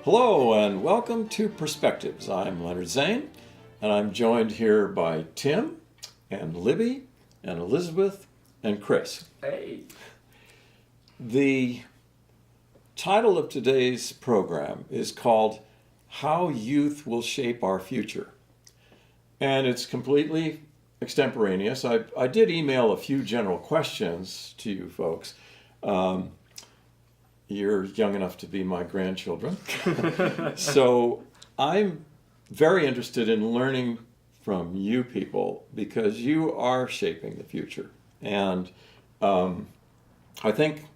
Hello and welcome to Perspectives. I'm Leonard Zane and I'm joined here by Tim and Libby and Elizabeth and Chris. Hey. The title of today's program is called How Youth Will Shape Our Future. And it's completely extemporaneous. I did email a few general questions to you folks. You're young enough to be my grandchildren. So I'm very interested in learning from you people because you are shaping the future. And I think,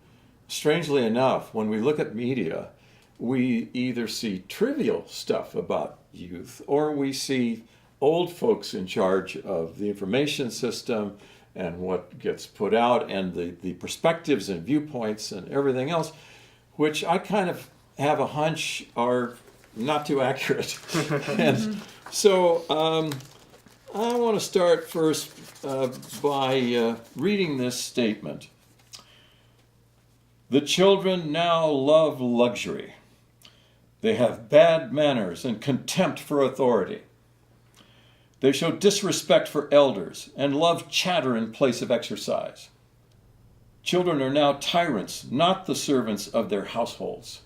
strangely enough, when we look at media, we either see trivial stuff about youth or we see old folks in charge of the information system and what gets put out and the perspectives and viewpoints and everything else, which I kind of have a hunch are not too accurate. And so I want to start first by reading this statement. The children now love luxury. They have bad manners and contempt for authority. They show disrespect for elders and love chatter in place of exercise. Children are now tyrants, not the servants of their households.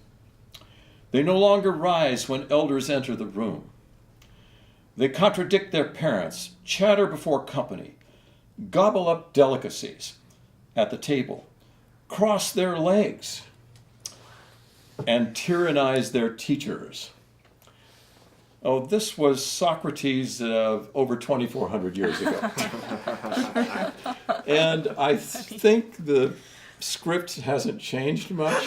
They no longer rise when elders enter the room. They contradict their parents, chatter before company, gobble up delicacies at the table, cross their legs, and tyrannize their teachers. Oh, this was Socrates over 2,400 years ago. And I think the script hasn't changed much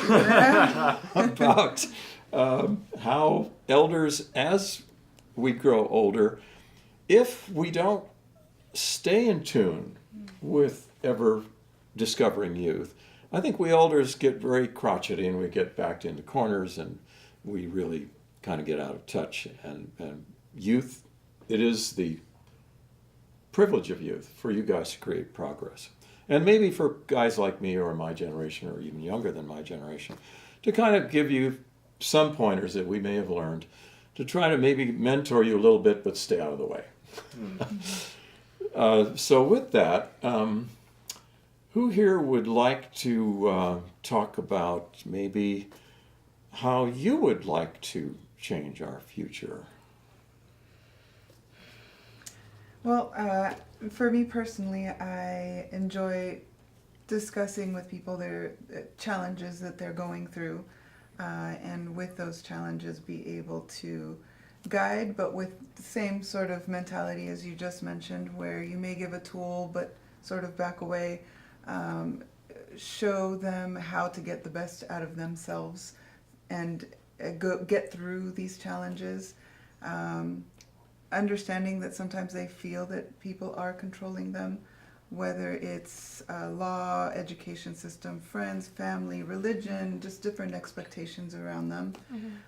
about how elders, as we grow older, if we don't stay in tune with ever discovering youth, I think we elders get very crotchety and we get backed into corners and we really kind of get out of touch. And youth, it is the privilege of youth for you guys to create progress. And maybe for guys like me or my generation or even younger than my generation, to kind of give you some pointers that we may have learned to try to maybe mentor you a little bit, but stay out of the way. So with that, who here would like to talk about maybe how you would like to change our future? Well, for me personally, I enjoy discussing with people their challenges that they're going through, and with those challenges be able to guide, but with the same sort of mentality as you just mentioned, where you may give a tool but sort of back away, show them how to get the best out of themselves and get through these challenges. Understanding that sometimes they feel that people are controlling them, whether it's law, education system, friends, family, religion, just different expectations around them,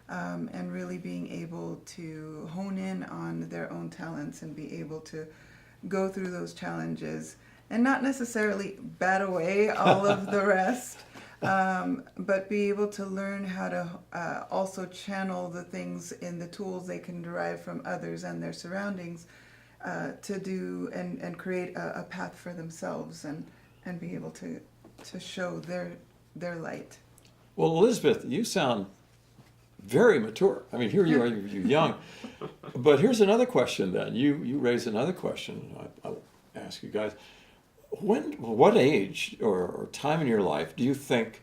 and really being able to hone in on their own talents and be able to go through those challenges and not necessarily bat away all of the rest, but be able to learn how to also channel the things in the tools they can derive from others and their surroundings to do and create a path for themselves and be able to show their light. Well, Elizabeth, you sound very mature. I mean, here you are, you're young. But here's another question then. You raise another question. I'll ask you guys. What age or time in your life do you think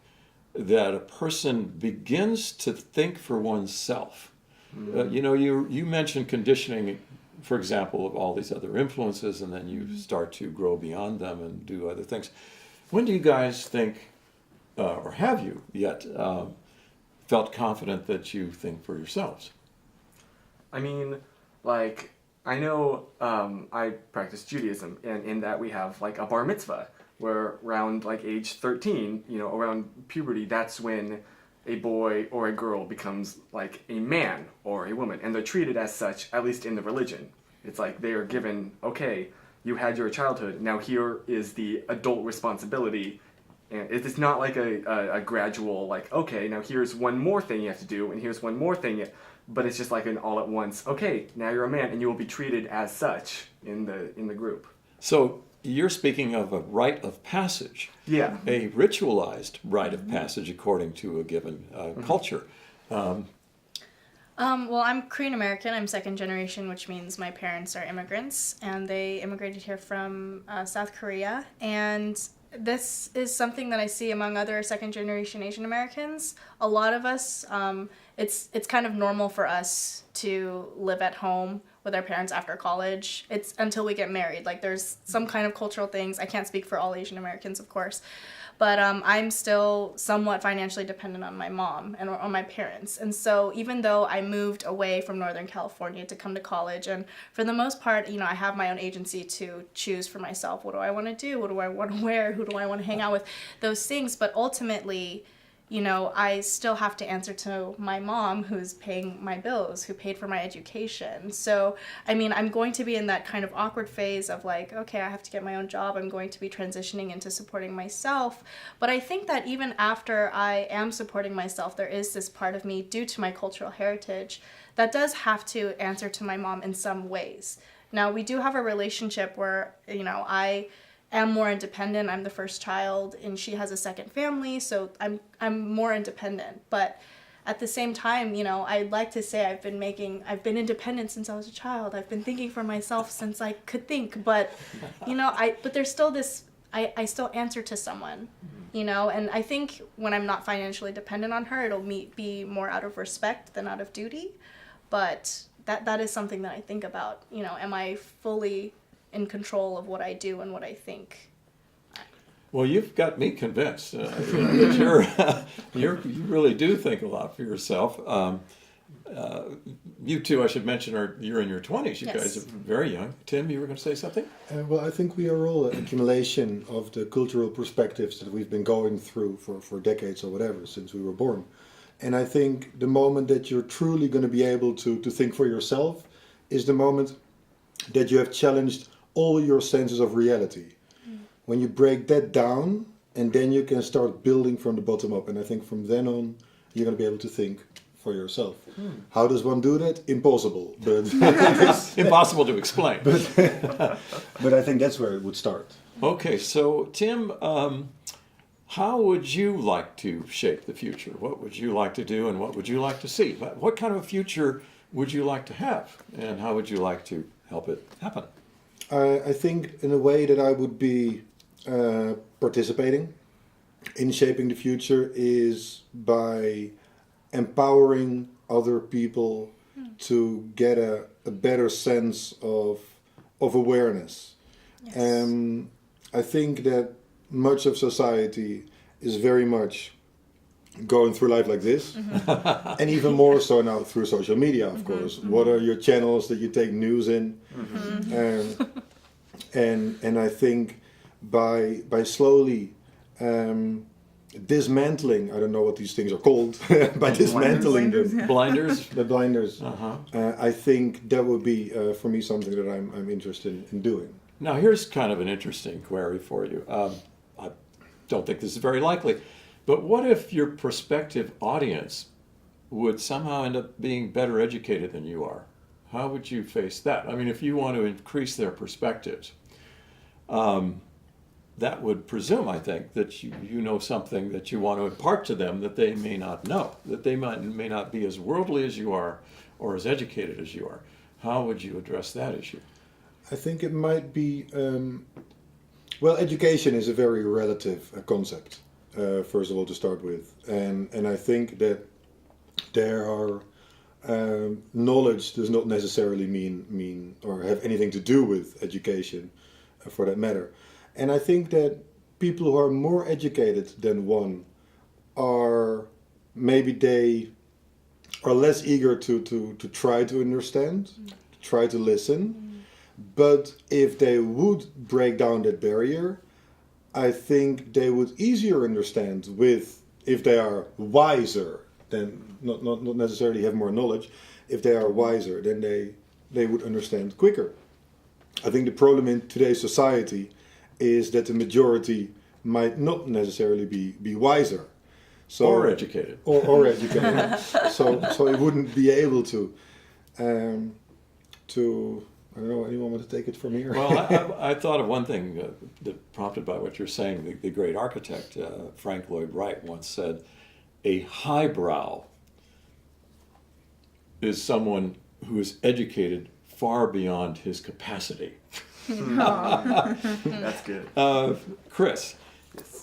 that a person begins to think for oneself? You mentioned conditioning, for example, of all these other influences, and then you start to grow beyond them and do other things. When do you guys think, or have you yet felt confident that you think for yourselves? I mean, like, I know I practice Judaism, and in that we have like a bar mitzvah, where around like age 13, around puberty, that's when a boy or a girl becomes like a man or a woman, and they're treated as such, at least in the religion. It's like they are given, okay, you had your childhood, now here is the adult responsibility And it's not like a gradual, like, okay, now here's one more thing you have to do, and here's one more thing, but it's just like an all at once, okay, now you're a man, and you will be treated as such in the group. So you're speaking of a rite of passage. Yeah. A ritualized rite of passage according to a given culture. Well, I'm Korean American. I'm second generation, which means my parents are immigrants, and they immigrated here from South Korea. And this is something that I see among other second generation Asian Americans. A lot of us, it's kind of normal for us to live at home with our parents after college. It's until we get married. Like, there's some kind of cultural things. I can't speak for all Asian Americans, of course. But I'm still somewhat financially dependent on my mom and on my parents. And so even though I moved away from Northern California to come to college, and for the most part, I have my own agency to choose for myself. What do I want to do? What do I want to wear? Who do I want to hang out with? Those things. But ultimately, I still have to answer to my mom, who's paying my bills, who paid for my education. So, I'm going to be in that kind of awkward phase of like, okay, I have to get my own job. I'm going to be transitioning into supporting myself. But I think that even after I am supporting myself, there is this part of me, due to my cultural heritage, that does have to answer to my mom in some ways. Now, we do have a relationship where, I am more independent. I'm the first child, and she has a second family, so I'm more independent. But at the same time, I'd like to say I've been independent since I was a child. I've been thinking for myself since I could think. But but there's still this. I still answer to someone, and I think when I'm not financially dependent on her, it'll be more out of respect than out of duty. But that is something that I think about. Am I fully in control of what I do and what I think? Well, you've got me convinced that you really do think a lot for yourself. You two, I should mention, you're in your 20s. You Yes. guys are very young. Tim, you were going to say something? Well, I think we are all an accumulation of the cultural perspectives that we've been going through for decades or whatever, since we were born. And I think the moment that you're truly going to be able to think for yourself is the moment that you have challenged all your senses of reality. When you break that down, and then you can start building from the bottom up. And I think from then on, you're going to be able to think for yourself. How does one do that? Impossible. But Impossible to explain. but I think that's where it would start. Okay, so Tim, how would you like to shape the future? What would you like to do, and what would you like to see? What kind of a future would you like to have, and how would you like to help it happen? I think in a way that I would be participating in shaping the future is by empowering other people to get a better sense of awareness. Yes. I think that much of society is very much going through life like this, and even more so now through social media, of course. What are your channels that you take news in? And I think by slowly dismantling, I don't know what these things are called, by dismantling Blinders? the blinders, Uh-huh. I think that would be for me something that I'm interested in doing. Now, here's kind of an interesting query for you. I don't think this is very likely, but what if your prospective audience would somehow end up being better educated than you are? How would you face that? I mean, if you want to increase their perspectives, that would presume, I think, that you know something that you want to impart to them that they may not know, that they may not be as worldly as you are or as educated as you are. How would you address that issue? I think it might be, well, education is a very relative concept, first of all, to start with. And I think that there are, knowledge does not necessarily mean or have anything to do with education, for that matter. And I think that people who are more educated than one are, maybe they are less eager to try to understand, try to listen. But if they would break down that barrier, I think they would easier understand if they are wiser, then not necessarily have more knowledge, if they are wiser, then they would understand quicker. I think the problem in today's society is that the majority might not necessarily be wiser. So, Or educated. or educated. so it wouldn't be able to I don't know, anyone want to take it from here? Well, I thought of one thing that prompted by what you're saying. The great architect Frank Lloyd Wright once said, "A highbrow is someone who is educated far beyond his capacity." That's good. Chris,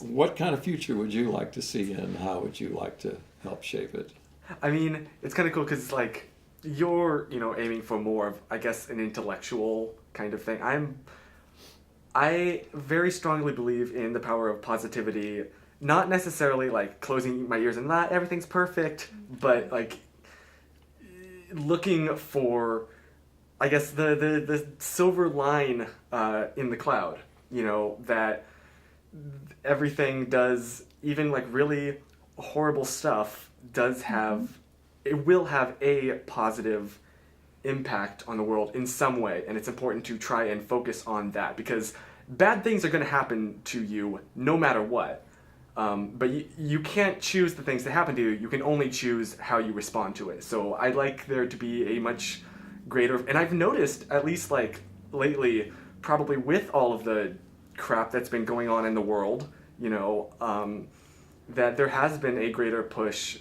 what kind of future would you like to see, and how would you like to help shape it? I mean, it's kind of cool because like you're, aiming for more of, I guess, an intellectual kind of thing. I very strongly believe in the power of positivity, not necessarily like closing my ears and not everything's perfect, but like looking for, I guess, the silver line in the cloud, that everything does, even like really horrible stuff does have, it will have a positive impact on the world in some way, and it's important to try and focus on that, because bad things are going to happen to you no matter what, but you can't choose the things that happen to you. You can only choose how you respond to it. So I'd like there to be a much greater, and I've noticed, at least like lately, probably with all of the crap that's been going on in the world, that there has been a greater push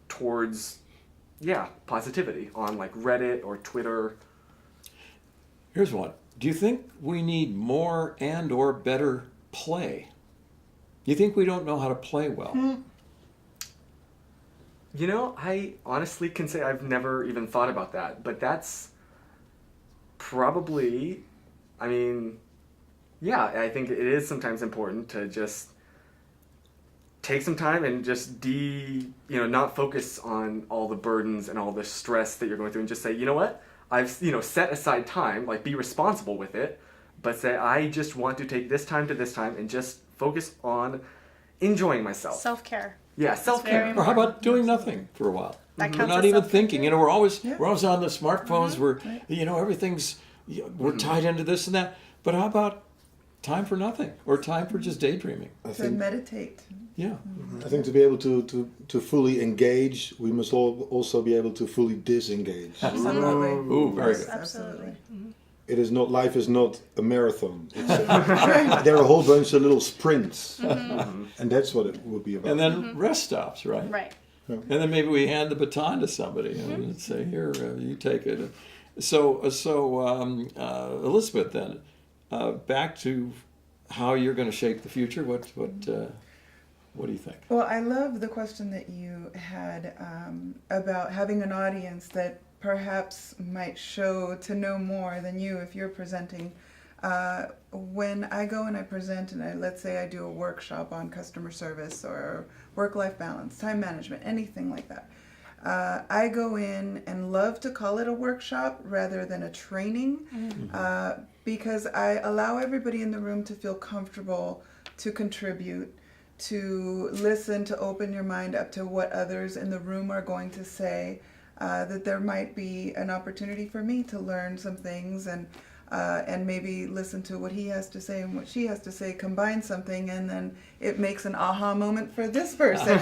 towards, positivity on like Reddit or Twitter. Here's one. Do you think we need more and or better play? You think we don't know how to play well? I honestly can say I've never even thought about that, but that's probably, I think it is sometimes important to just take some time and just not focus on all the burdens and all the stress that you're going through, and just say, you know what, I've, set aside time, like be responsible with it, but say, I just want to take this time to this time and just focus on enjoying myself. Self-care. Yeah, self-care. Or how about doing nothing for a while? That We're counts not as even self-care, thinking. too. We're always Yeah. on the smartphones. We're Right. Everything's we're tied into this and that. But how about time for nothing, or time for just daydreaming? I To think meditate. Yeah. I think to be able to fully engage, we must also be able to fully disengage. Absolutely. Ooh, very Yes, good. absolutely. It is not, life is not a marathon. It's there are a whole bunch of little sprints, and that's what it would be about. And then rest stops, right? Right. And then maybe we hand the baton to somebody and say, "Here, you take it." So Elizabeth, then back to how you're going to shape the future. What do you think? Well, I love the question that you had about having an audience that perhaps might show to know more than you if you're presenting. When I go and I present, and let's say I do a workshop on customer service or work-life balance, time management, anything like that, I go in and love to call it a workshop rather than a training, because I allow everybody in the room to feel comfortable to contribute, to listen, to open your mind up to what others in the room are going to say, that there might be an opportunity for me to learn some things, and maybe listen to what he has to say and what she has to say, combine something, and then it makes an aha moment for this person,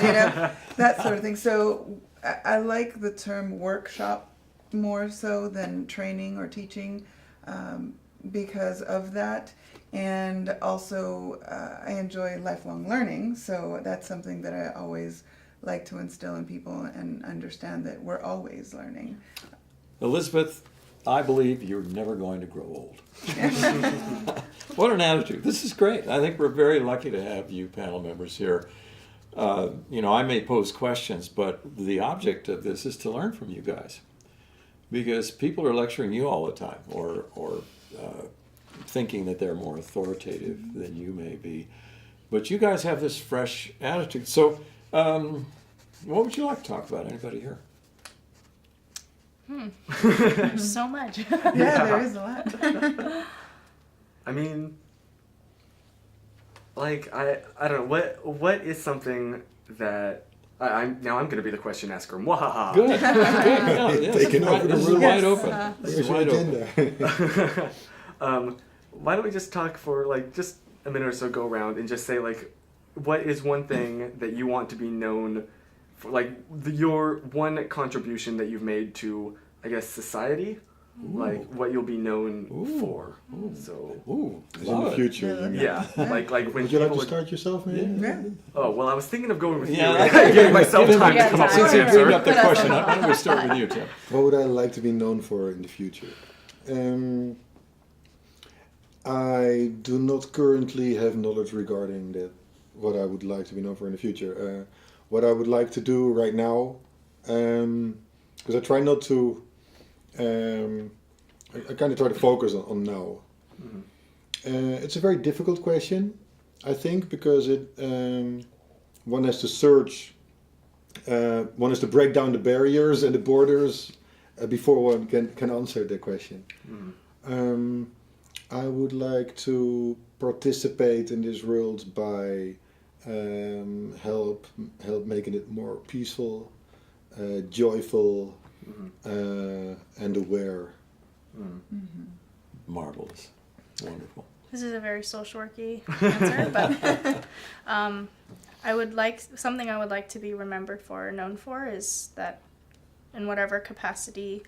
that sort of thing. So I like the term workshop more so than training or teaching, because of that. And also, I enjoy lifelong learning, so that's something that I always like to instill in people and understand that we're always learning. Elizabeth, I believe you're never going to grow old. What an attitude. This is great. I think we're very lucky to have you panel members here. I may pose questions, but the object of this is to learn from you guys, because people are lecturing you all the time, or thinking that they're more authoritative than you may be. But you guys have this fresh attitude. So what would you like to talk about? Anybody here? There's so much. Yeah, there is a lot. I mean, like, I don't know, what is something that I'm going to be the question asker. Mwahaha. Good. Good. Yeah, Taking over the this is room. wide Yes. open. This is Here's your wide open. agenda. Why don't we just talk for like just a minute or so go around and just say like, what is one thing that you want to be known for, like your one contribution that you've made to, I guess, society, like what you'll be known for. So Ooh, It's in the future. you mean. yeah, like when Would you like to people start yourself, maybe? Yeah. Oh well, I was thinking of going with Yeah, you. I- Giving myself Give him- time to Yeah, come up time. with Since an you cleaned answer. up the Put us on question, the why don't we start with you, Tim? What would I like to be known for in the future? I do not currently have knowledge regarding that. What I would like to be known for in the future. What I would like to do right now, because I try not to. I kind of try to focus on now. It's a very difficult question, I think, because one has to search. One has to break down the barriers and the borders before one can answer the question. I would like to participate in this world by help making it more peaceful, joyful, and aware. Marvelous. Wonderful. This is a very social worky answer, but something I would like to be remembered for or known for is that in whatever capacity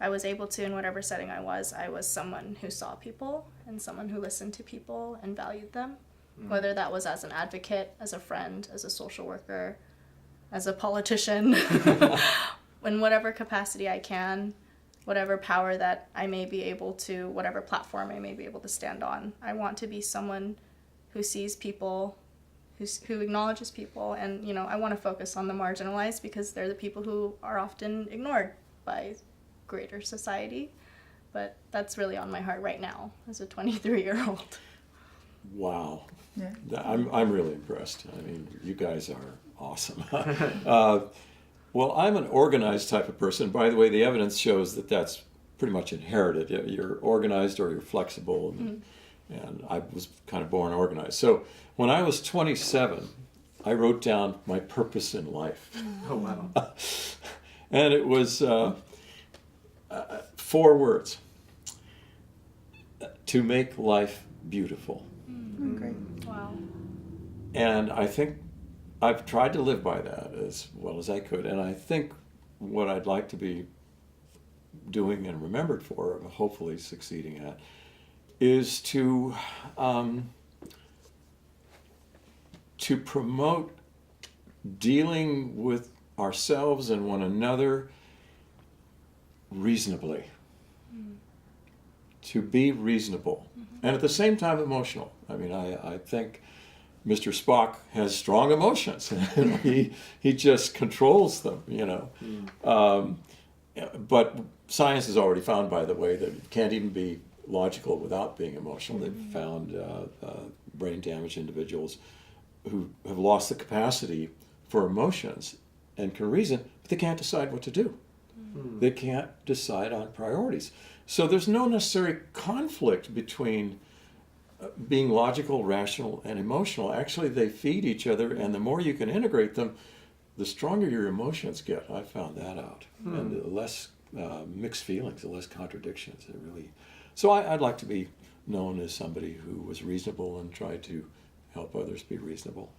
I was able to, in whatever setting I was someone who saw people and someone who listened to people and valued them, whether that was as an advocate, as a friend, as a social worker, as a politician, in whatever capacity I can, whatever power that I may be able to, whatever platform I may be able to stand on. I want to be someone who sees people, who acknowledges people, and I want to focus on the marginalized because they're the people who are often ignored by greater society. But that's really on my heart right now as a 23-year-old. Wow. Yeah. I'm really impressed. I mean, you guys are awesome. Well, I'm an organized type of person. By the way, the evidence shows that that's pretty much inherited. You're organized or you're flexible, and I was kind of born organized. So when I was 27, I wrote down my purpose in life. Oh wow. And it was 4 words. To make life beautiful. Great. Wow. And I think I've tried to live by that as well as I could. And I think what I'd like to be doing and remembered for, hopefully succeeding at, is to promote dealing with ourselves and one another reasonably. To be reasonable. And at the same time emotional. I mean, I think Mr. Spock has strong emotions. he just controls them, But science has already found, by the way, that it can't even be logical without being emotional. They've found brain damaged individuals who have lost the capacity for emotions and can reason, but they can't decide what to do. They can't decide on priorities. So there's no necessary conflict between being logical, rational, and emotional. Actually, they feed each other, and the more you can integrate them, the stronger your emotions get. I found that out. And the less mixed feelings, the less contradictions. So I'd like to be known as somebody who was reasonable and tried to help others be reasonable.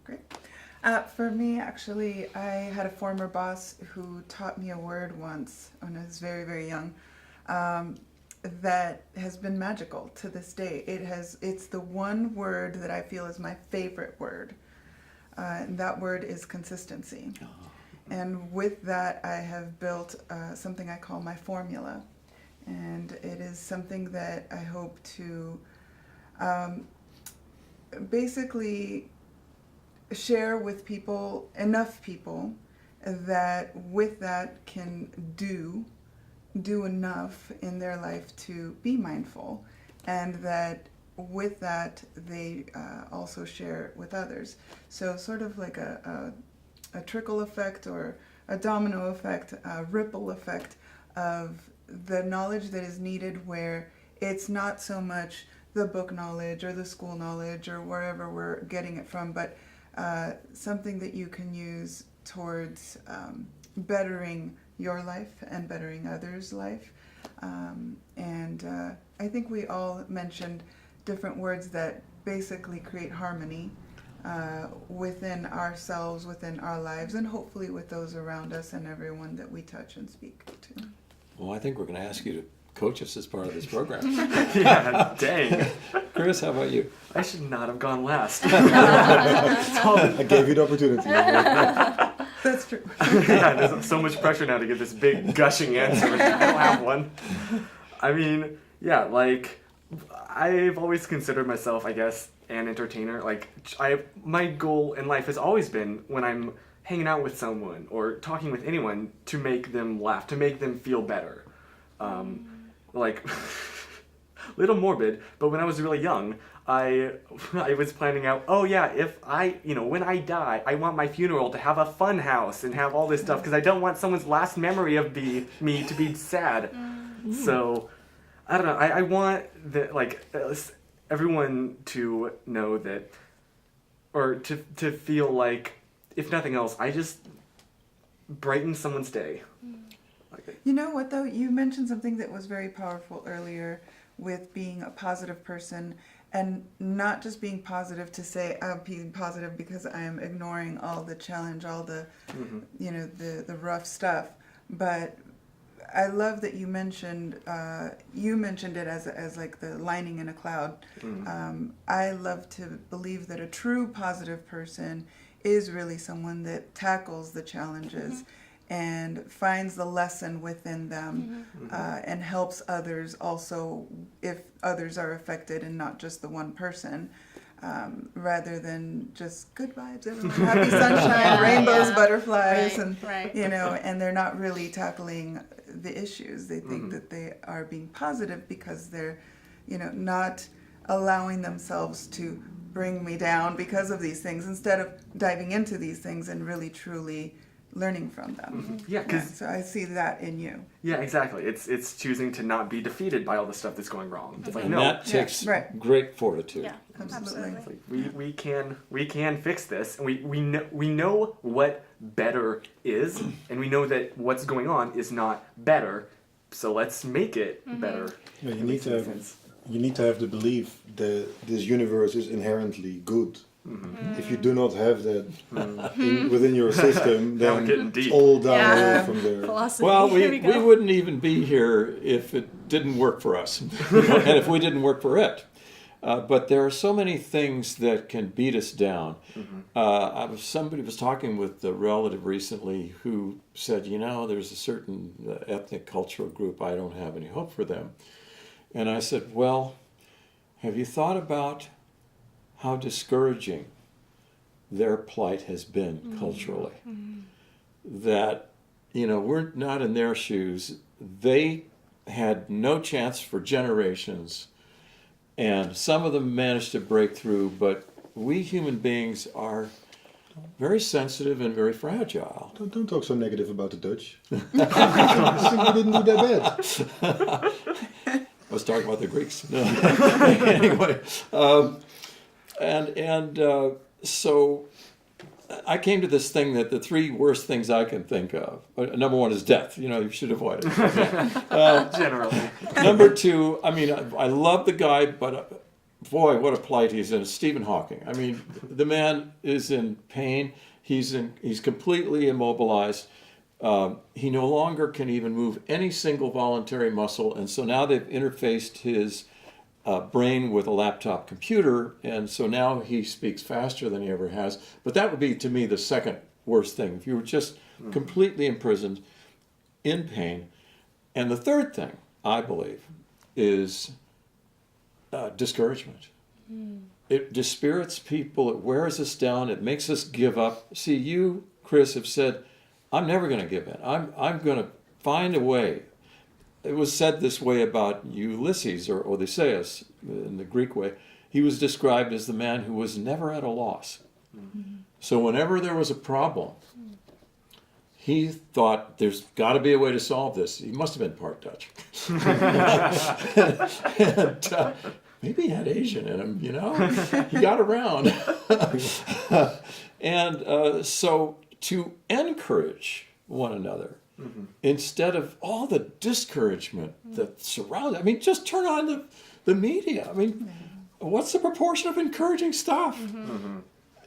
Great. For me, actually, I had a former boss who taught me a word once when I was very, very young that has been magical to this day. It's the one word that I feel is my favorite word. And that word is consistency. And with that, I have built something I call my formula. And it is something that I hope to basically share with people, enough people, that with that can do enough in their life to be mindful, and that with that they also share with others. So sort of like a trickle effect or a domino effect, a ripple effect of the knowledge that is needed, where it's not so much the book knowledge or the school knowledge or wherever we're getting it from, but something that you can use towards bettering your life and bettering others' life. And I think we all mentioned different words that basically create harmony within ourselves, within our lives, and hopefully with those around us and everyone that we touch and speak to. Well, I think we're going to ask you to coach us as part of this program. Yeah, dang. Chris, how about you? I should not have gone last. I gave you the opportunity. That's true. Yeah, there's so much pressure now to get this big gushing answer. I don't have one. I mean, yeah, like, I've always considered myself, I guess, an entertainer. Like, my goal in life has always been, when I'm hanging out with someone or talking with anyone, to make them laugh, to make them feel better. Like, little morbid, but when I was really young, I was planning out, oh yeah, if when I die, I want my funeral to have a fun house and have all this stuff, because I don't want someone's last memory of me to be sad. So, I don't know, I want everyone to know that, or to feel like, if nothing else, I just brighten someone's day. You know what, though? You mentioned something that was very powerful earlier with being a positive person, and not just being positive to say I'm being positive because I am ignoring all the challenge, all the, the rough stuff. But I love that you mentioned it as like the lining in a cloud. I love to believe that a true positive person is really someone that tackles the challenges and finds the lesson within them, and helps others also if others are affected, and not just the one person, rather than just good vibes, everyone, happy sunshine, rainbows, butterflies, Right. and they're not really tackling the issues. They think that they are being positive because they're, not allowing themselves to bring me down because of these things, instead of diving into these things and really truly learning from them. Yeah, because so I see that in you. yeah, exactly. It's choosing to not be defeated by all the stuff that's going wrong. It's like, And no, that takes right. great fortitude. Yeah, Absolutely. absolutely. we can fix this, and we know what better is, and we know that what's going on is not better. So let's make it better. Yeah, That makes sense. you need to have the belief that this universe is inherently good. If you do not have that within your system, Now we're then getting it's deep. all downhill Yeah. from there. Philosophy. Well, Here we go. wouldn't even be here if it didn't work for us, and if we didn't work for it. But there are so many things that can beat us down. Somebody was talking with a relative recently who said, there's a certain ethnic cultural group, I don't have any hope for them. And I said, well, have you thought about how discouraging their plight has been culturally? That, we're not in their shoes. They had no chance for generations, and some of them managed to break through, but we human beings are very sensitive and very fragile. Don't talk so negative about the Dutch. I think we didn't do that bad. I was talking about the Greeks. No. Anyway, so I came to this thing that the three worst things I can think of. Number one is death. You should avoid it. Generally. Number two, I love the guy, but boy, what a plight he's in. Stephen Hawking. The man is in pain. He's completely immobilized. He no longer can even move any single voluntary muscle, and so now they've interfaced his brain with a laptop computer, and so now he speaks faster than he ever has. But that would be, to me, the second worst thing, if you were just completely imprisoned, in pain. And the third thing, I believe, is discouragement. It dispirits people, it wears us down, it makes us give up. See, you, Chris, have said, I'm never going to give in. I'm going to find a way. It was said this way about Ulysses, or Odysseus, in the Greek way. He was described as the man who was never at a loss. So whenever there was a problem, he thought, there's got to be a way to solve this. He must have been part Dutch. And, maybe he had Asian in him, He got around. And so to encourage one another, instead of all the discouragement that surrounds, just turn on the media. what's the proportion of encouraging stuff?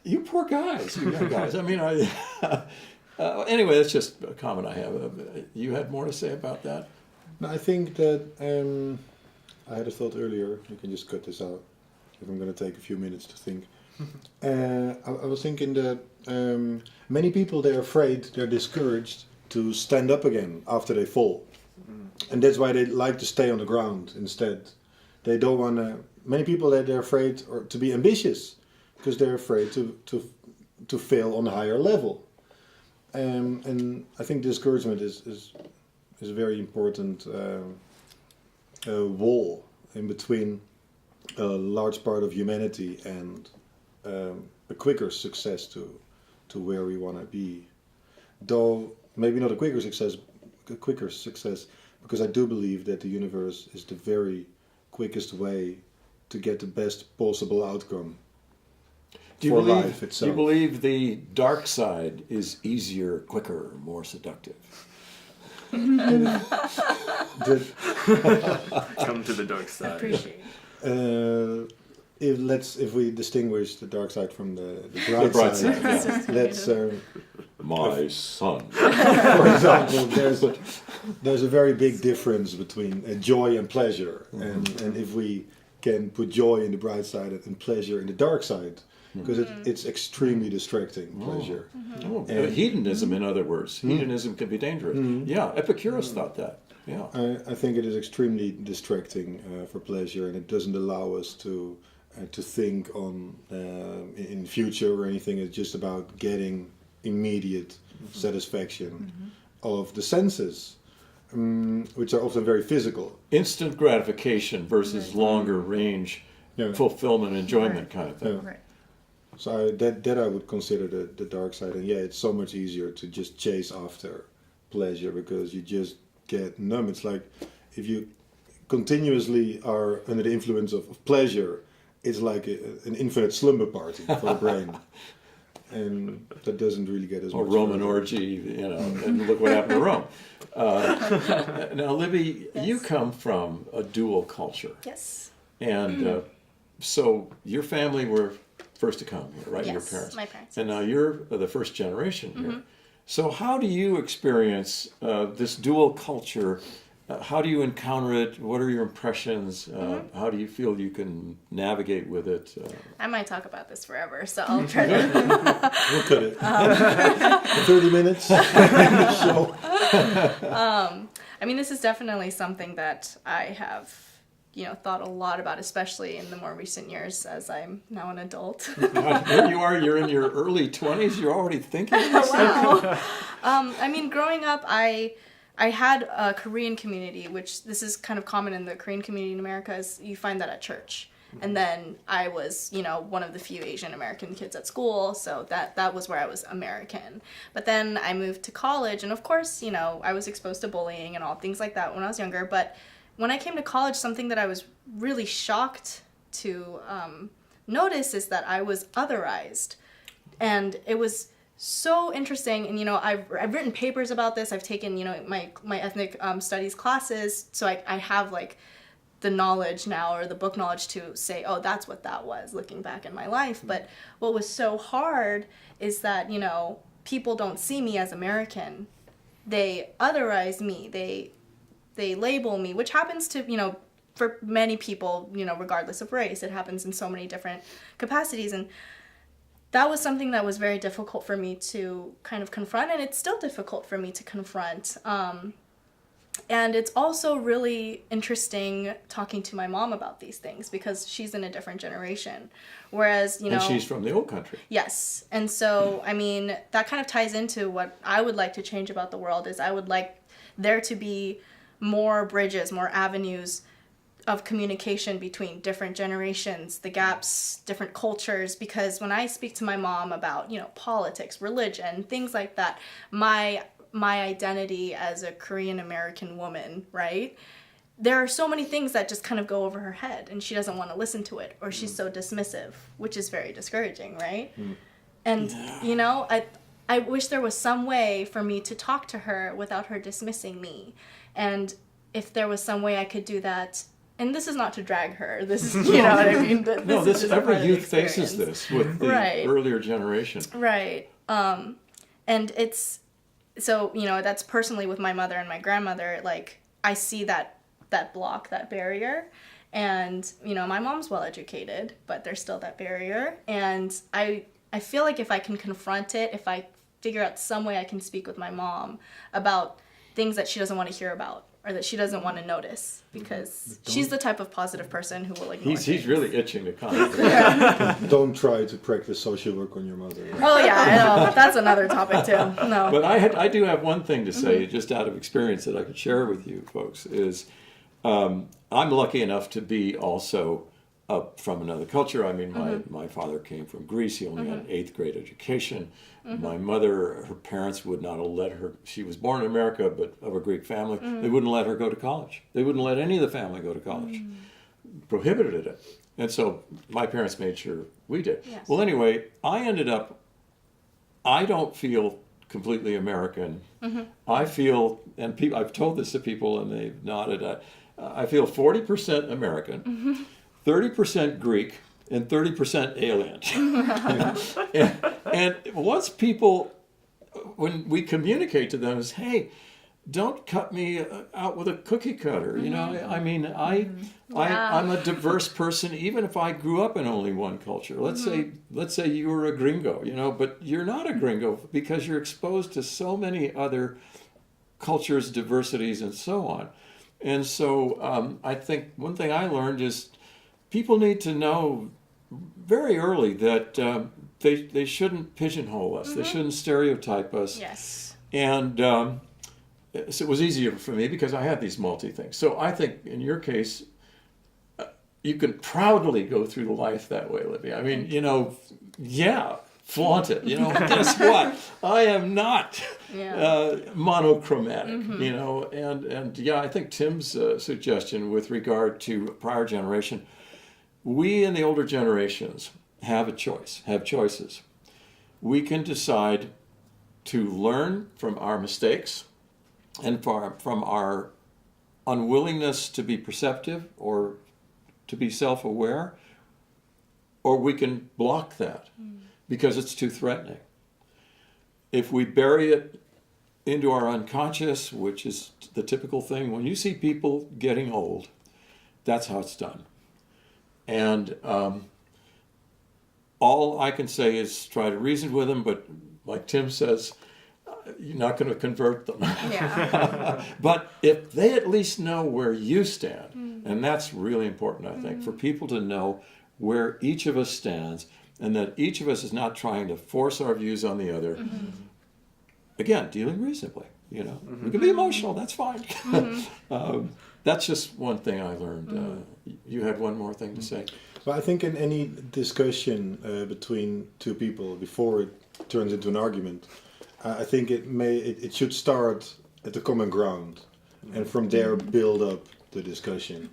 You poor guys, you young guys. I mean, anyway, that's just a comment I have. You had more to say about that? No, I think that I had a thought earlier. You can just cut this out if I'm going to take a few minutes to think. I was thinking that many people, they're afraid, they're discouraged to stand up again after they fall. And that's why they like to stay on the ground instead. They don't want to... Many people, they're afraid to be ambitious because they're afraid to fail on a higher level. And I think discouragement is a very important wall in between a large part of humanity and a quicker success to where we want to be. Though maybe not a quicker success, because I do believe that the universe is the very quickest way to get the best possible outcome for life itself. Do you believe the dark side is easier, quicker, more seductive? Come to the dark side. Appreciate it. If we distinguish the dark side from the bright side, yeah. let's My son. for example, there's a very big difference between joy and pleasure, and if we can put joy in the bright side and pleasure in the dark side, because it's extremely distracting, pleasure. Oh, hedonism, in other words. Hedonism can be dangerous. Yeah, Epicurus thought that. Yeah. I think it is extremely distracting for pleasure, and it doesn't allow us to think on in future or anything. It's just about getting immediate satisfaction of the senses, which are often very physical. Instant gratification versus longer range fulfillment, enjoyment kind of thing. Right. So that I would consider the dark side. And it's so much easier to just chase after pleasure because you just get numb. It's like if you continuously are under the influence of pleasure, it's like an infinite slumber party for the brain. And that doesn't really get as much. Or Roman further. orgy, and look what happened to Rome. Now, Libby, you come from a dual culture. Yes. And so your family were first to come here, right? Yes, Your parents. my parents, And now you're the first generation here. So how do you experience this dual culture? How do you encounter it? What are your impressions? How do you feel you can navigate with it? I might talk about this forever, so I'll try to. We'll cut it. 30 minutes in the show. I mean, this is definitely something that I have, thought a lot about, especially in the more recent years as I'm now an adult. Here you are, you're in your early 20s, you're already thinking of this? Wow. I mean, growing up, I had a Korean community, which this is kind of common in the Korean community in America, is you find that at church. And then I was, one of the few Asian American kids at school, so that was where I was American. But then I moved to college, and of course, I was exposed to bullying and all things like that when I was younger. But when I came to college, something that I was really shocked to notice is that I was otherized. And it was so interesting, and I've written papers about this. I've taken my ethnic studies classes, so I have like the knowledge now, or the book knowledge, to say, oh, that's what that was, looking back in my life. But what was so hard is that people don't see me as American. They otherize me. They label me, which happens to for many people, regardless of race. It happens in so many different capacities, and that was something that was very difficult for me to kind of confront, and it's still difficult for me to confront. And it's also really interesting talking to my mom about these things because she's in a different generation. Whereas, And she's from the old country. Yes. And so, I mean, that kind of ties into what I would like to change about the world is I would like there to be more bridges, more avenues of communication between different generations, the gaps, different cultures, because when I speak to my mom about, politics, religion, things like that, my identity as a Korean American woman, right? There are so many things that just kind of go over her head and she doesn't want to listen to it, or she's so dismissive, which is very discouraging, right? And, I wish there was some way for me to talk to her without her dismissing me. And if there was some way I could do that and this is not to drag her. This is, you know what I mean? No, is just a part every of the youth faces experience. this with the Right. earlier generation. Right. And it's, so, you know, that's personally with my mother and my grandmother, like, I see that block, that barrier. And, you know, my mom's well educated, but there's still that barrier. And I feel like if I can confront it, if I figure out some way I can speak with my mom about things that she doesn't want to hear about or that she doesn't want to notice, because she's the type of positive person who will ignore He's things. really itching to comment. Don't try to practice social work on your mother. Oh yeah, I know. That's another topic too. No. But I do have one thing to say, just out of experience, that I could share with you folks, is I'm lucky enough to be also from another culture. I mean, my father came from Greece. He only had an 8th grade education. My mother, her parents would not have let her, she was born in America, but of a Greek family, they wouldn't let her go to college. They wouldn't let any of the family go to college. Prohibited it. And so my parents made sure we did. Yes. Well, anyway, I don't feel completely American. I feel, and I've told this to people and they've nodded, I feel 40% American, 30% Greek, and 30% alien. and once people, when we communicate to them, is, hey, don't cut me out with a cookie cutter. You know, I mean, I'm a diverse person, even if I grew up in only one culture. Let's say you were a gringo, you know, but you're not a gringo because you're exposed to so many other cultures, diversities, and so on. And so I think one thing I learned is people need to know very early that they shouldn't pigeonhole us. They shouldn't stereotype us. Yes. And so it was easier for me because I had these multi-things. So I think in your case, you can proudly go through life that way, Libby. I mean, you know, yeah, flaunt it. You know, guess what? I am not monochromatic, you know. And yeah, I think Tim's suggestion with regard to prior generation, we in the older generations have choices. We can decide to learn from our mistakes and from our unwillingness to be perceptive or to be self-aware, or we can block that because it's too threatening. If we bury it into our unconscious, which is the typical thing, when you see people getting old, that's how it's done. And all I can say is try to reason with them, but like Tim says, you're not going to convert them. Yeah. But if they at least know where you stand, and that's really important, I think, for people to know where each of us stands, and that each of us is not trying to force our views on the other. Again, dealing reasonably, you know. We can be emotional, that's fine. That's just one thing I learned. You had one more thing to say? Well, I think in any discussion between two people, before it turns into an argument, I think it should start at the common ground, and from there build up the discussion.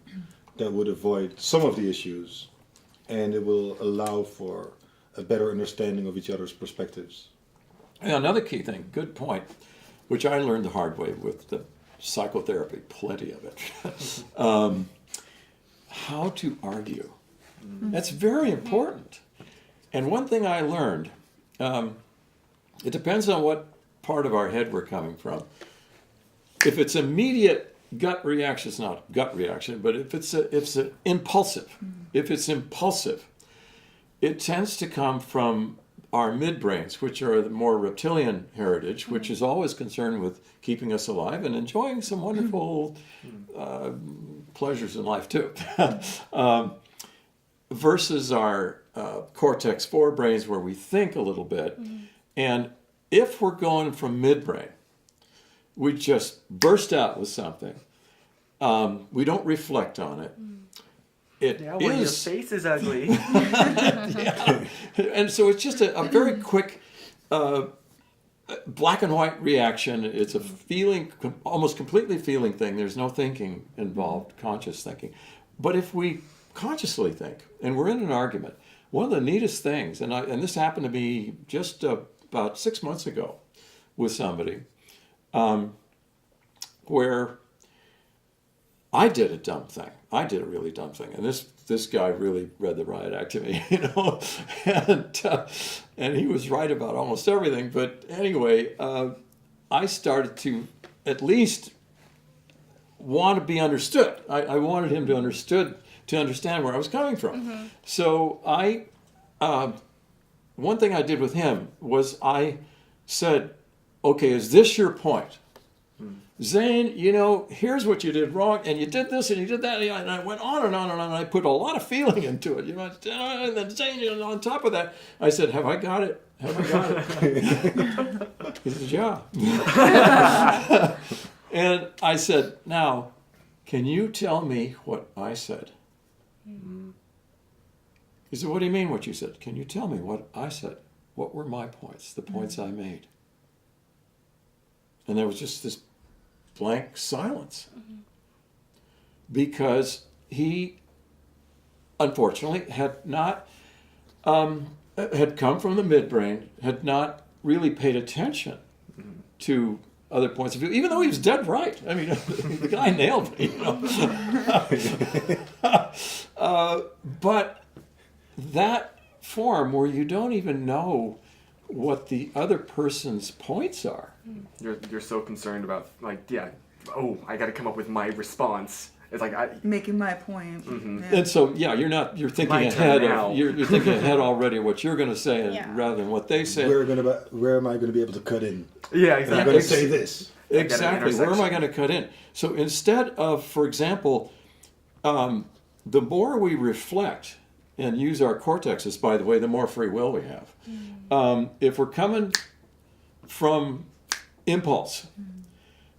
That would avoid some of the issues, and it will allow for a better understanding of each other's perspectives. And another key thing, good point, which I learned the hard way with the psychotherapy, plenty of it. How to argue. That's very important. And one thing I learned, it depends on what part of our head we're coming from. If it's immediate gut reaction, it's not gut reaction, but if it's impulsive, it tends to come from our midbrains, which are the more reptilian heritage, which is always concerned with keeping us alive and enjoying some wonderful pleasures in life too. Versus our cortex forebrains, where we think a little bit. And if we're going from midbrain, we just burst out with something. We don't reflect on it. When your face is ugly. Yeah. And so it's just a very quick black and white reaction. It's a feeling, almost completely feeling thing. There's no thinking involved, conscious thinking. But if we consciously think, and we're in an argument, one of the neatest things, and this happened to me just about 6 months ago with somebody, where I did a dumb thing. I did a really dumb thing, and this guy really read the riot act to me, and he was right about almost everything. But anyway, I started to at least want to be understood. I wanted him to understand where I was coming from. So one thing I did with him was I said, "Okay, is this your point? Zane, here's what you did wrong, and you did this, and you did that," and I went on and on and on, and I put a lot of feeling into it, and then Zane, on top of that, I said, "Have I got it? Have I got it?" He says, "Yeah." And I said, "Now, can you tell me what I said?" He said, "What do you mean what you said? Can you tell me what I said? What were my points, the points I made?" And there was just this blank silence, because he unfortunately had not had come from the midbrain, had not really paid attention to other points of view, even though he was dead right. I mean, the guy nailed me, but that form where you don't even know what the other person's points are. You're so concerned about, like, I got to come up with my response. It's like making my point. Yeah. And so, you're thinking My turn ahead now. you're thinking ahead already of what you're going to say, rather than what they say. Where am I going to be able to cut in? Yeah, I'm exactly. going to say this. Exactly. Where am I going to cut in? So instead of, for example, the more we reflect and use our cortexes, by the way, the more free will we have. If we're coming from impulse,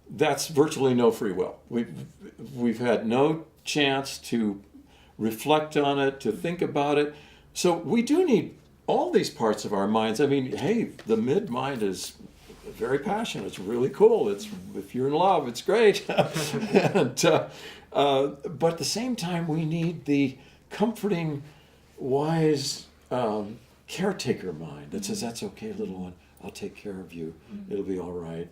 that's virtually no free will. We've had no chance to reflect on it, to think about it. So we do need all these parts of our minds. I mean, hey, the mid mind is very passionate. It's really cool. If you're in love, it's great. But at the same time, we need the comforting, wise caretaker mind that says, "That's okay, little one. I'll take care of you. It'll be all right.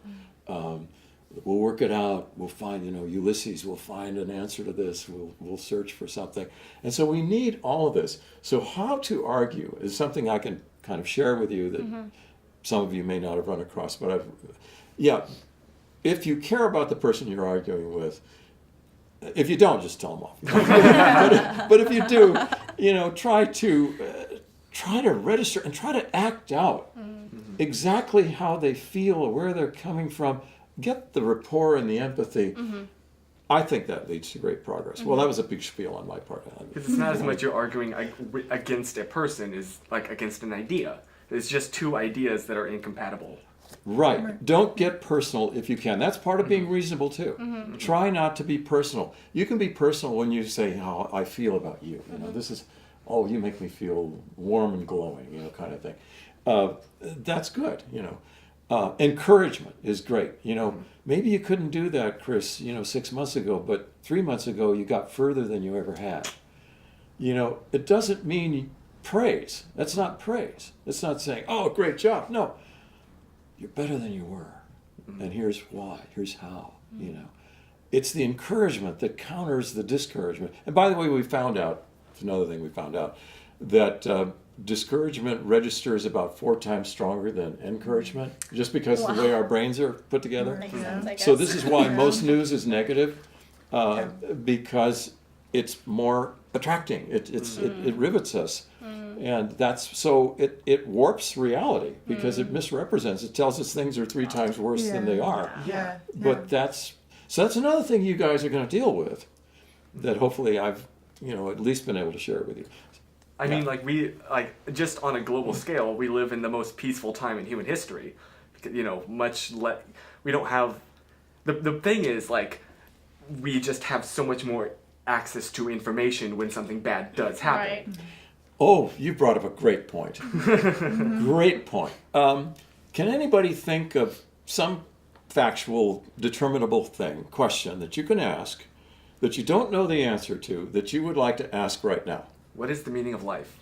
We'll work it out. We'll find, Ulysses will find an answer to this. We'll search for something." And so we need all of this. So how to argue is something I can kind of share with you that some of you may not have run across. But if you care about the person you're arguing with, if you don't, just tell them off. But if you do, try to register and try to act out exactly how they feel or where they're coming from. Get the rapport and the empathy. I think that leads to great progress. Well, that was a big spiel on my part. Because it's not as much you're arguing against a person as like against an idea. It's just two ideas that are incompatible. Right. Don't get personal if you can. That's part of being reasonable too. Try not to be personal. You can be personal when you say how I feel about you. This is, you make me feel warm and glowing, kind of thing. That's good. Encouragement is great. Maybe you couldn't do that, Chris, 6 months ago, but 3 months ago you got further than you ever had. It doesn't mean praise. That's not praise. It's not saying, "Oh, great job." No. You're better than you were. And here's why. Here's how. It's the encouragement that counters the discouragement. And by the way, we found out, it's another thing we found out, that discouragement registers about 4 times stronger than encouragement, just because of the way our brains are put together. Makes sense, I guess. So this is why most news is negative, because it's more attracting. It rivets us. And it warps reality because it misrepresents. It tells us things are 3 times worse than they are. But that's another thing you guys are going to deal with that hopefully I've at least been able to share with you. I mean, just on a global scale, we live in the most peaceful time in human history. We don't have, the thing is, we just have so much more access to information when something bad does happen. Right. Oh, you brought up a great point. Great point. Can anybody think of some factual, determinable question that you can ask, that you don't know the answer to, that you would like to ask right now? What is the meaning of life?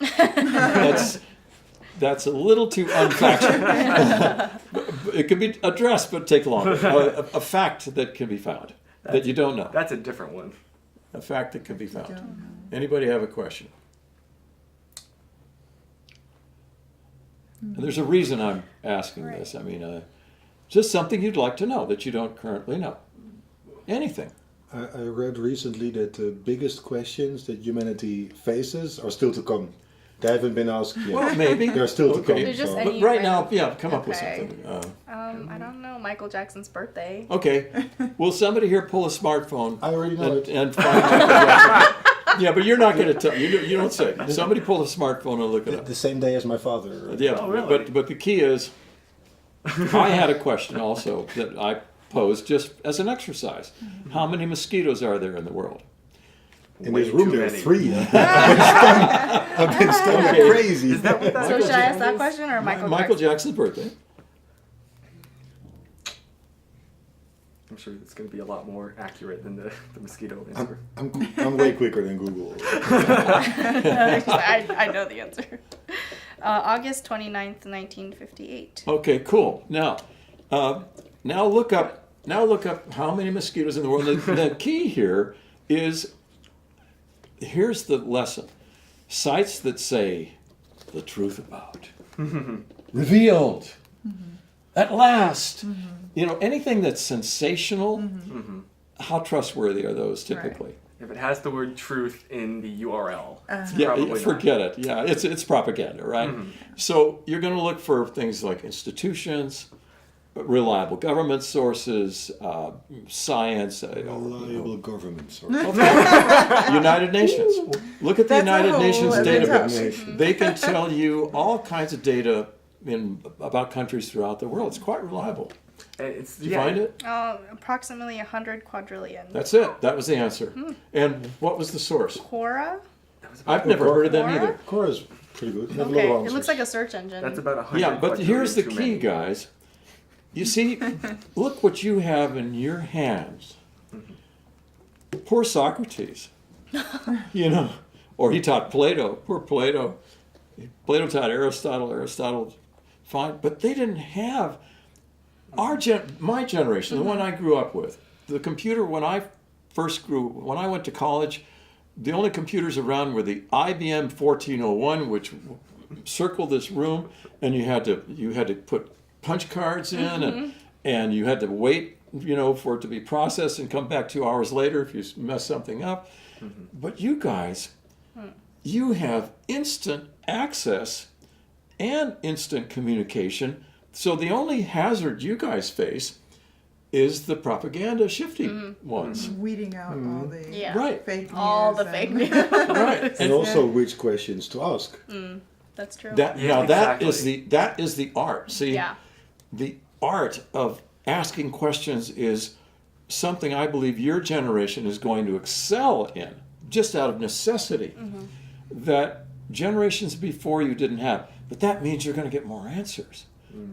That's a little too unfactual. It can be addressed, but take longer. A fact that can be found that you don't know. That's a different one. a fact that can be I found. don't know. Anybody have a question? And there's a reason I'm asking this. I mean, just something you'd like to know that you don't currently know. Anything. I read recently that the biggest questions that humanity faces are still to come. They haven't been asked yet. Well, maybe. They're still to Okay. come. They're just so- any- But right now, yeah, come up with Okay. something. I don't know. Michael Jackson's birthday. Okay. Will somebody here pull a smartphone I already know it. and find Michael Jackson? Yeah, but you're not going to tell. You don't say. Somebody pull a smartphone and look it up. The same day as my father. Yeah, Oh, really? but the key is, I had a question also that I posed just as an exercise. How many mosquitoes are there in the world? In Way this room too there are many. 3. I've been stung like Okay. crazy. Is that what that So is? should I ask that question or Michael Jackson? Jackson's birthday. I'm sure it's going to be a lot more accurate than the mosquito answer. I'm way quicker than Google. I know the answer. August 29th, 1958. Okay, cool. Now look up how many mosquitoes in the world. The key here is, here's the lesson. Sites that say the truth about, revealed, at last. You know, anything that's sensational, how trustworthy are those typically? If it has the word truth in the URL, it's Yeah, probably not. forget it. Yeah, it's propaganda, right? So you're going to look for things like institutions, reliable government sources, science, Reliable government source. United Nations. Look at the That's a United whole Nations other database. topic. They can tell you all kinds of data about countries throughout the world. It's quite reliable. It's, Did you find it? Approximately 100 quadrillion. That's it. That was the answer. And what was the source? Quora? I've never heard of them Quora? either. Cora's pretty good. They have a lot Okay, of it looks answers. like a search engine. That's about 100. Yeah, but here's the too key, many. guys. You see, look what you have in your hands. Poor Socrates. You know, or he taught Plato. Poor Plato. Plato taught Aristotle. Aristotle, fine, but they didn't have my generation, the one I grew up with. The computer when I went to college, the only computers around were the IBM 1401, which circled this room, and you had to put punch cards in, and you had to wait, for it to be processed and come back 2 hours later if you mess something up. But you guys, you have instant access and instant communication. So the only hazard you guys face is the propaganda shifty ones. Weeding out all the Yeah. Right. fake news. All the fake and- news. Right. And also which questions to ask. That's true. That Yeah, now that exactly. is the art. See, Yeah. the art of asking questions is something I believe your generation is going to excel in, just out of necessity, that generations before you didn't have. But that means you're going to get more answers,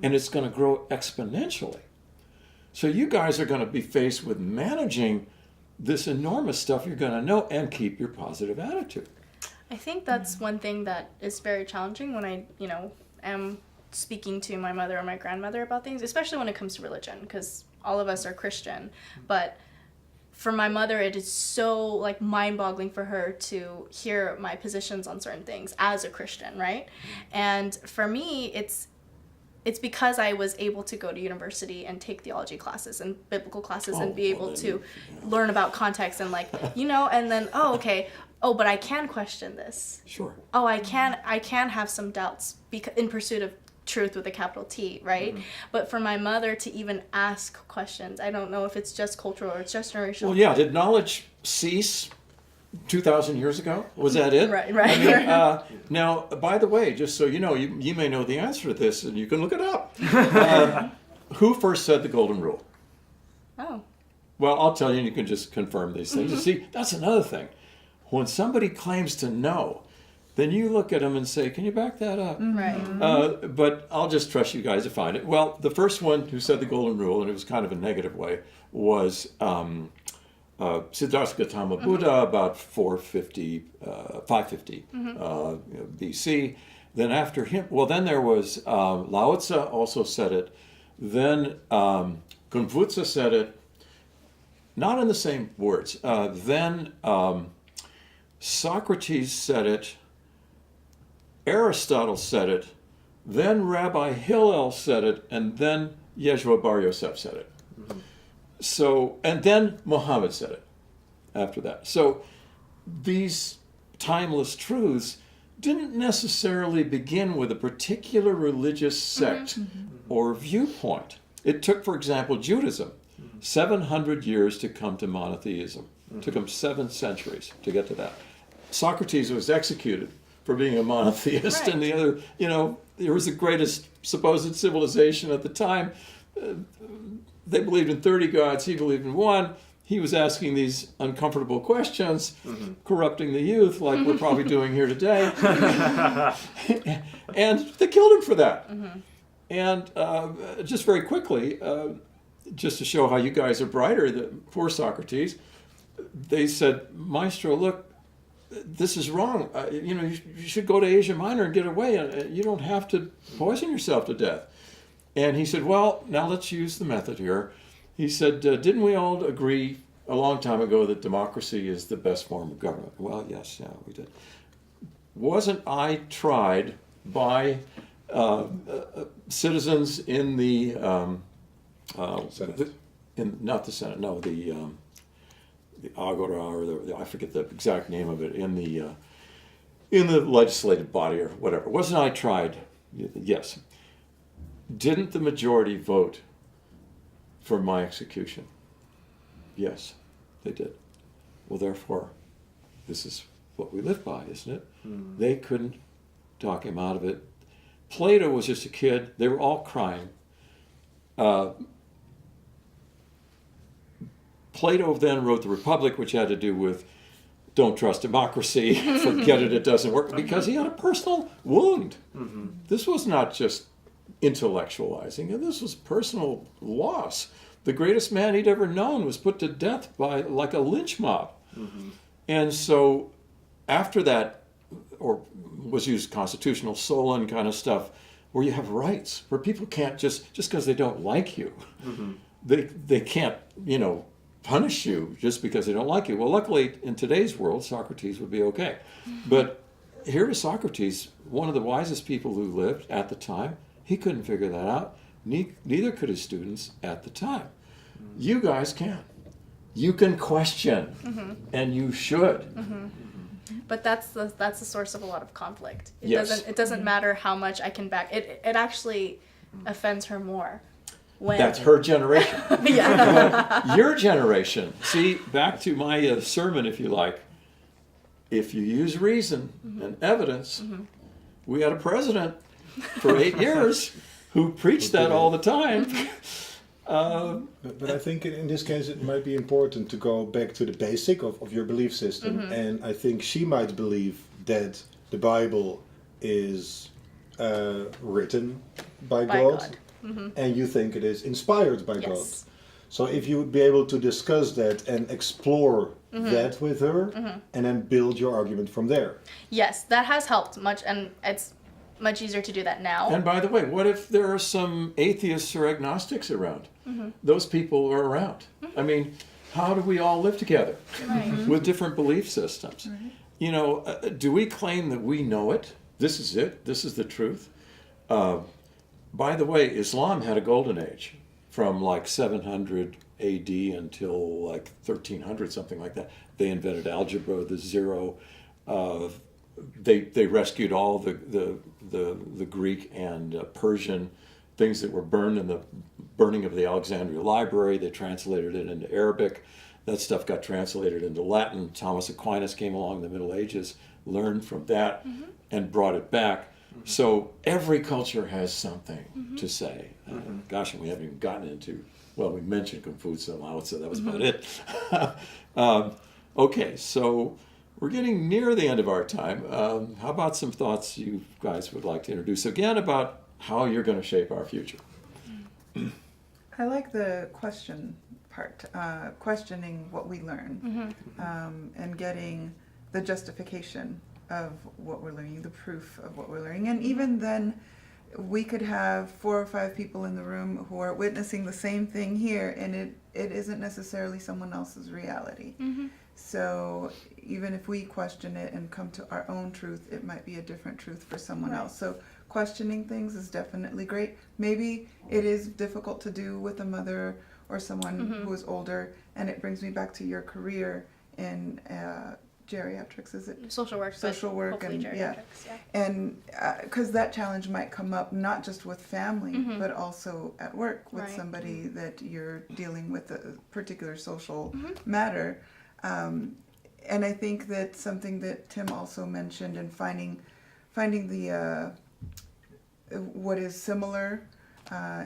and it's going to grow exponentially. So you guys are going to be faced with managing this enormous stuff you're going to know and keep your positive attitude. I think that's one thing that is very challenging when I, am speaking to my mother or my grandmother about things, especially when it comes to religion, because all of us are Christian. But for my mother, it is so mind-boggling for her to hear my positions on certain things as a Christian, right? And for me, it's because I was able to go to university and take theology classes and biblical classes and be able to learn about context and and then, but I can question this. Sure. Oh, I can have some doubts in pursuit of truth with a capital T, right? But for my mother to even ask questions, I don't know if it's just cultural or it's just generational. Well, yeah. Did knowledge cease 2,000 years ago? Was that it? Right. I mean, now, by the way, just so you know, you may know the answer to this, and you can look it up. Who first said the golden rule? Oh. Well, I'll tell you, and you can just confirm these things. You see, that's another thing. When somebody claims to know, then you look at them and say, can you back that up? Right. But I'll just trust you guys to find it. Well, the first one who said the golden rule, and it was kind of a negative way, was Siddhartha Gautama Buddha, about 550 BC. Then after him, then there was Lao Tzu also said it. Then Confucius said it. not in the same words. Then Socrates said it, Aristotle said it, then Rabbi Hillel said it, and then Yeshua Bar Yosef said it. So, and then Muhammad said it after that. So these timeless truths didn't necessarily begin with a particular religious sect or viewpoint. It took, for example, Judaism 700 years to come to monotheism. It took them 7 centuries to get to that. Socrates was executed for being a monotheist, and the other, there was the greatest supposed civilization at the time. They believed in 30 gods, he believed in one. He was asking these uncomfortable questions, corrupting the youth like we're probably doing here today. And they killed him for that. And just very quickly, just to show how you guys are brighter for Socrates, they said, Maestro, look, this is wrong. You should go to Asia Minor and get away. You don't have to poison yourself to death. And he said, well, now let's use the method here. He said, didn't we all agree a long time ago that democracy is the best form of government? Well, yes, yeah, we did. Wasn't I tried by citizens in the Senate. not the Senate, no, the Agora, or I forget the exact name of it, in the legislative body or whatever. Wasn't I tried? Yes. Didn't the majority vote for my execution? Yes, they did. Well, therefore, this is what we live by, isn't it? They couldn't talk him out of it. Plato was just a kid. They were all crying. Plato then wrote the Republic, which had to do with don't trust democracy, forget it, it doesn't work, because he had a personal wound. This was not just intellectualizing, and this was personal loss. The greatest man he'd ever known was put to death by like a lynch mob. And so after that, or was used constitutional Solon kind of stuff, where you have rights, where people can't just because they don't like you, they can't, punish you just because they don't like you. Well, luckily in today's world, Socrates would be okay. But here was Socrates, one of the wisest people who lived at the time. He couldn't figure that out. Neither could his students at the time. You guys can. You can question, and you should. But that's the source of a lot of conflict. Yes. It doesn't matter how much I can back. It actually offends her more. When That's her generation. yeah. Your generation. See, back to my sermon, if you like. If you use reason and evidence, we had a president for 8 years who preached that all the time. But I think in this case it might be important to go back to the basic of your belief system. And I think she might believe that the Bible is written by God. And you think it is inspired by God. Yes. So if you would be able to discuss that and explore that with her, and then build your argument from there. Yes, that has helped much, and it's much easier to do that now. And by the way, what if there are some atheists or agnostics around? Those people are around. I mean, how do we all live together with different belief systems? Do we claim that we know it? This is it. This is the truth. By the way, Islam had a golden age from like 700 AD until like 1300, something like that. They invented algebra, the zero. They rescued all the Greek and Persian things that were burned in the burning of the Alexandria Library. They translated it into Arabic. That stuff got translated into Latin. Thomas Aquinas came along in the Middle Ages, learned from that, and brought it back. So every culture has something to say. Gosh, and we haven't even gotten into, well, we mentioned Confucius and Lao Tzu, that was about it. Okay, so we're getting near the end of our time. How about some thoughts you guys would like to introduce again about how you're going to shape our future? I like the question part, questioning what we learn, and getting the justification of what we're learning, the proof of what we're learning. And even then, we could have 4 or 5 people in the room who are witnessing the same thing here, and it isn't necessarily someone else's reality. So even if we question it and come to our own truth, it might be a different truth for someone else. So questioning things is definitely great. Maybe it is difficult to do with a mother or someone who is older, and it brings me back to your career in geriatrics, is it? Social work. Social but work hopefully and geriatrics, yeah. And because that challenge might come up not just with family, but also at work with somebody that you're dealing with a particular social matter. And I think that something that Tim also mentioned in finding the what is similar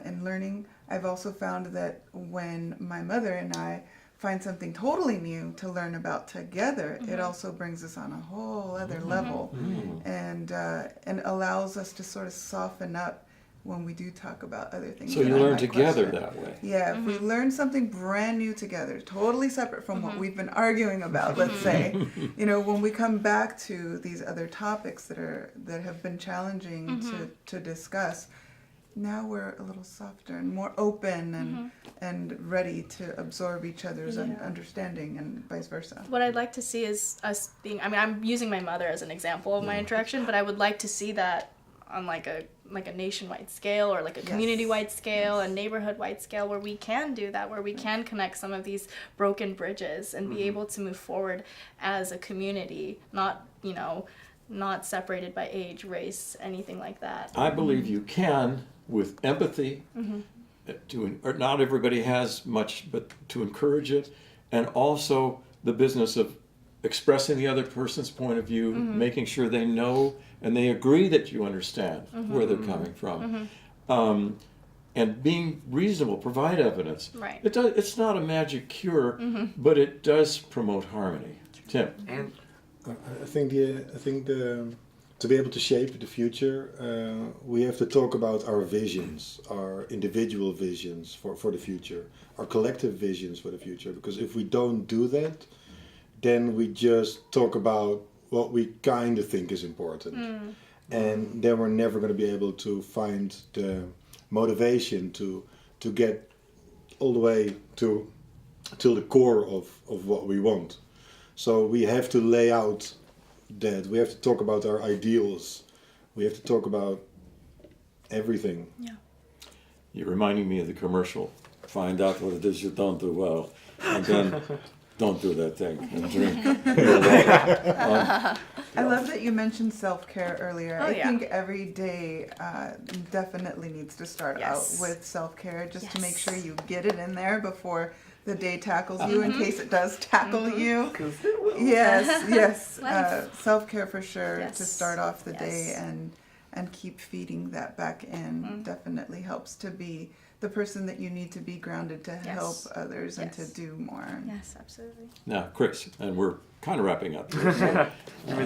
in learning. I've also found that when my mother and I find something totally new to learn about together, it also brings us on a whole other level, and allows us to sort of soften up when we do talk about other things. So you that I learn might together question. that way. Yeah, if we learn something brand new together, totally separate from what we've been arguing about, let's say, when we come back to these other topics that have been challenging to discuss, now we're a little softer and more open and ready to absorb each other's understanding and vice versa. What I'd like to see is us being, I mean, I'm using my mother as an example of my interaction, but I would like to see that on like a nationwide scale, or like a community-wide scale, a neighborhood-wide scale, where we can do that, where we can connect some of these broken bridges and be able to move forward as a community, not separated by age, race, anything like that. I believe you can, with empathy, not everybody has much, but to encourage it, and also the business of expressing the other person's point of view, making sure they know and they agree that you understand where they're coming from, and being reasonable, provide evidence. Right. It's not a magic cure, but it does promote harmony. Tim. And I think to be able to shape the future, we have to talk about our visions, our individual visions for the future, our collective visions for the future. Because if we don't do that, then we just talk about what we kind of think is important. And then we're never going to be able to find the motivation to get all the way to the core of what we want. So we have to lay out that. We have to talk about our ideals. We have to talk about everything. Yeah. You're reminding me of the commercial. Find out what it is you don't do well, and then don't do that thing and drink your water. I love that you mentioned self-care earlier. Oh, I yeah. think every day definitely needs to start out with self-care, just to make sure you get it in there before the day tackles you, in case it does tackle you. Yes. Self-care for sure, to start off the day and keep feeding that back in definitely helps to be the person that you need to be, grounded to help others and to do more. Yes, absolutely. Now, Chris, and we're kind of wrapping up here,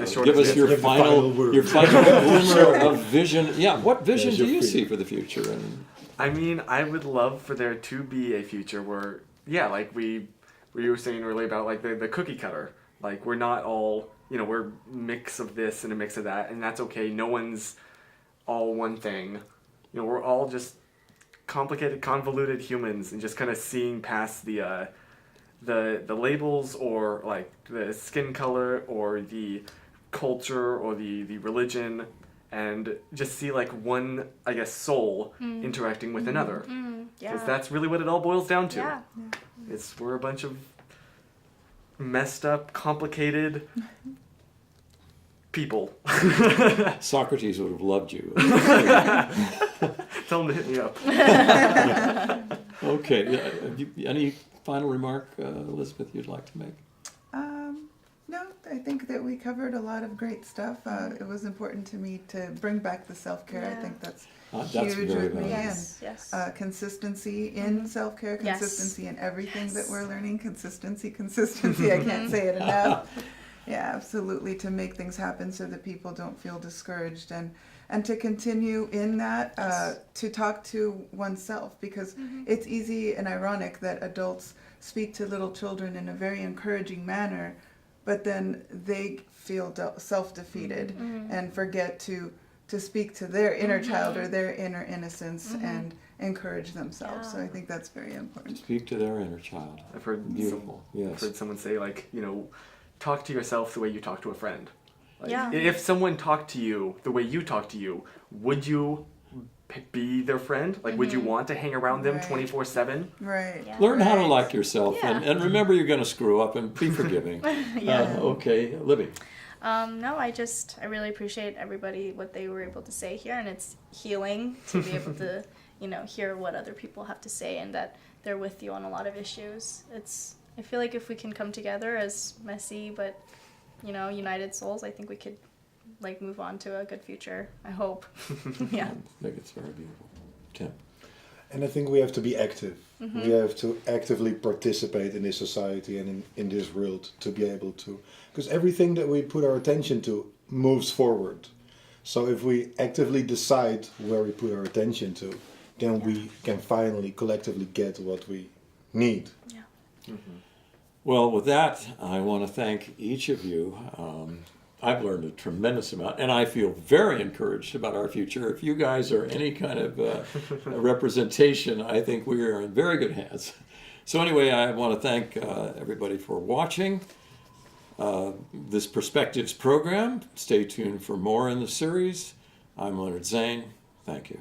so, Give us your final glimmer of vision. Yeah, what vision do you see for the future? And I mean, I would love for there to be a future where, like we were saying earlier about like the cookie cutter. Like we're not all, we're a mix of this and a mix of that, and that's okay. No one's all one thing. We're all just complicated, convoluted humans, and just kind of seeing past the labels, or like the skin color or the culture or the religion, and just see like one, I guess, soul interacting with another. Because that's really what it all boils down to. Yeah. We're a bunch of messed up, complicated people. Socrates would have loved you. Tell him to hit me up. Okay. Have you, any final remark, Elizabeth, you'd like to make? No, I think that we covered a lot of great stuff. It was important to me to bring back the self-care. I think that's huge very with me. valuable. And consistency in self-care, consistency in everything that we're learning. Consistency. I can't say it enough. Yeah, absolutely, to make things happen so that people don't feel discouraged, and to continue in that, to talk to oneself, because it's easy and ironic that adults speak to little children in a very encouraging manner, but then they feel self-defeated and forget to to speak to their inner child or their inner innocence and encourage themselves. So Yeah. I think that's very important. Speak to their inner child. I've heard Beautiful. I've Yes. heard someone say, like, you know, talk to yourself the way you talk to a friend. Like, Yeah. if someone talked to you the way you talk to you, would you be their friend? Like, would you want to hang around them Right. 24/7? Right. Yeah. Learn how to Right. like yourself, Yeah. and remember you're going to screw up, and be forgiving. Yeah. Okay, Libby. No, I really appreciate everybody, what they were able to say here, and it's healing to be able to, hear what other people have to say and that they're with you on a lot of issues. I feel like if we can come together as messy but, united souls, I think we could, move on to a good future. I hope. Yeah. I think it's very beautiful. Tim. And I think we have to be active. We have to actively participate in this society and in this world to be able to. Because everything that we put our attention to moves forward. So if we actively decide where we put our attention to, then we can finally collectively get what we need. Yeah. Well, with that, I want to thank each of you. I've learned a tremendous amount, and I feel very encouraged about our future. If you guys are any kind of representation, I think we are in very good hands. So anyway, I want to thank everybody for watching this Perspectives program. Stay tuned for more in the series. I'm Leonard Zane. Thank you.